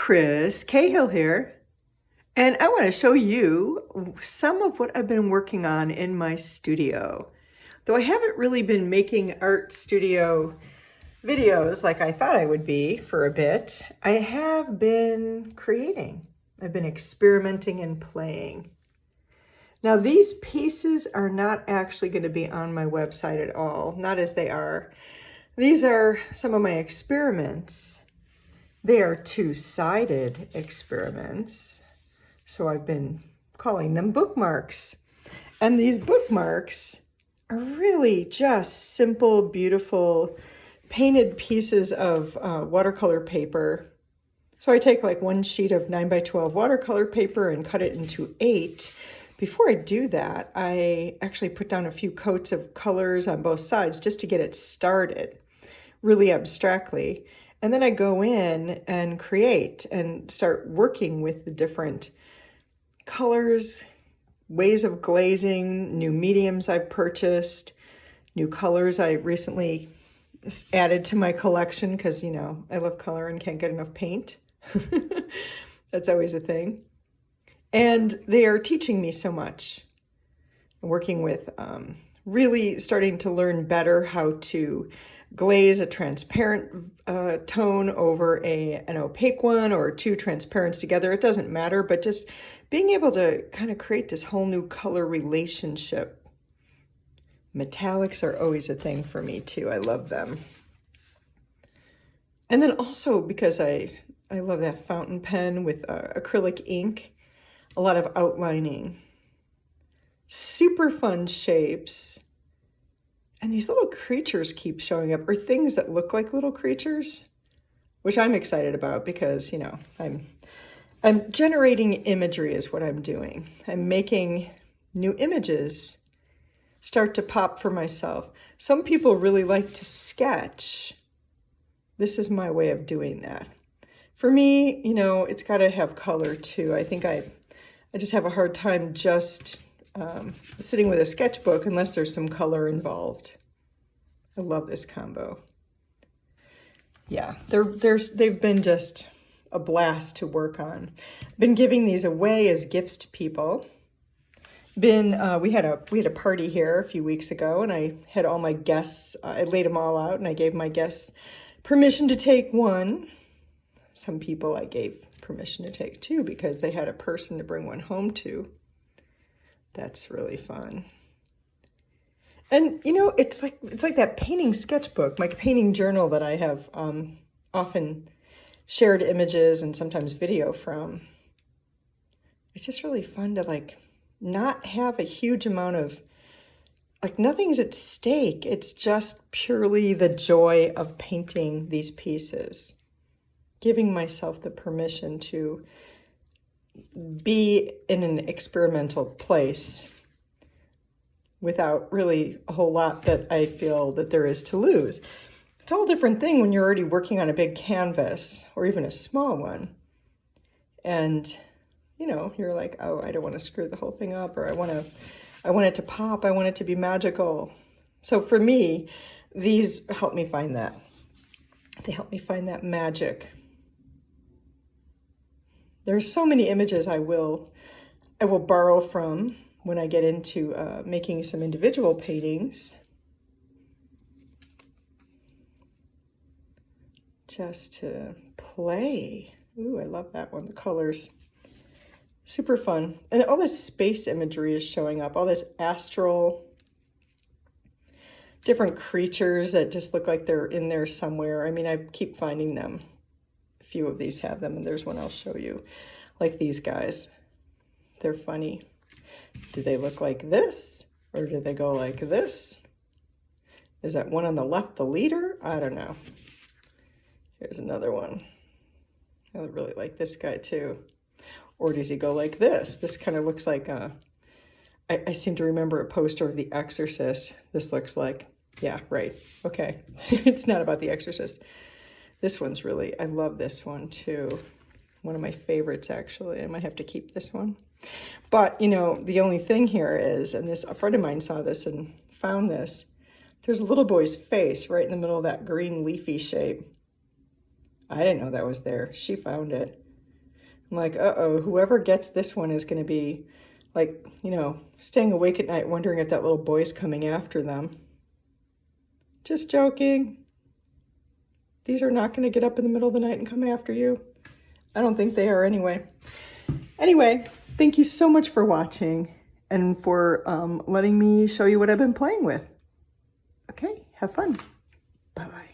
Kris, Cahill here, and I want to show you some of what I've been working on in my studio. Though I haven't really been making art studio videos like I thought I would be for a bit, I have been creating. I've been experimenting and playing. Now these pieces are not actually going to be on my website at all, not as they are. These are some of my experiments. They are two-sided experiments, so I've been calling them bookmarks. And these bookmarks are really just simple, beautiful, painted pieces of watercolor paper. So I take like one sheet of 9x12 watercolor paper and cut it into 8. Before I do that, I actually put down a few coats of colors on both sides just to get it started, really abstractly. And then I go in and create and start working with the different colors, ways of glazing, new mediums I've purchased, new colors I recently added to my collection because, you know, I love color and can't get enough paint. That's always a thing. And they are teaching me so much. I'm working with really starting to learn better how to glaze a transparent tone over an opaque one, or two transparents together. It doesn't matter, but just being able to kind of create this whole new color relationship. Metallics are always a thing for me too. I love them. And then also because I love that fountain pen with acrylic ink, a lot of outlining, super fun shapes. And these little creatures keep showing up, or things that look like little creatures, which I'm excited about because, you know, I'm generating imagery is what I'm doing. I'm making new images start to pop for myself. Some people really like to sketch. This is my way of doing that. For me, you know, it's got to have color too. I think I just have a hard time just sitting with a sketchbook unless there's some color involved. I love this combo. Yeah, they've been just a blast to work on. Been giving these away as gifts to people. We had a party here a few weeks ago, and I had all my guests. I laid them all out, and I gave my guests permission to take one. Some people I gave permission to take two because they had a person to bring one home to. That's really fun. And you know, it's like that painting sketchbook, my painting journal that I have often shared images and sometimes video from. It's just really fun to like not have a huge amount of, like, nothing's at stake. It's just purely the joy of painting these pieces, giving myself the permission to be in an experimental place without really a whole lot that I feel that there is to lose. It's a whole different thing when you're already working on a big canvas or even a small one. And, you know, you're like, oh, I don't want to screw the whole thing up, or I want it to pop. I want it to be magical. So for me, these help me find that. They help me find that magic. There's so many images I will borrow from when I get into making some individual paintings. Just to play. Ooh, I love that one. The colors, super fun. And all this space imagery is showing up, all this astral, different creatures that just look like they're in there somewhere. I mean, I keep finding them. A few of these have them, and there's one I'll show you. Like these guys. They're funny. Do they look like this? Or do they go like this? Is that one on the left the leader? I don't know. Here's another one. I really like this guy too. Or does he go like this? This kind of looks like I seem to remember a poster of The Exorcist. This looks like, yeah, right. Okay. It's not about The Exorcist. This one's really, I love this one too. One of my favorites, actually. I might have to keep this one. But, you know, the only thing here is, and a friend of mine saw this and found this, there's a little boy's face right in the middle of that green leafy shape. I didn't know that was there. She found it. I'm like, uh-oh, whoever gets this one is going to be like, you know, staying awake at night wondering if that little boy's coming after them. Just joking. These are not going to get up in the middle of the night and come after you. I don't think they are anyway. Anyway, thank you so much for watching and for letting me show you what I've been playing with. Okay, have fun. Bye-bye.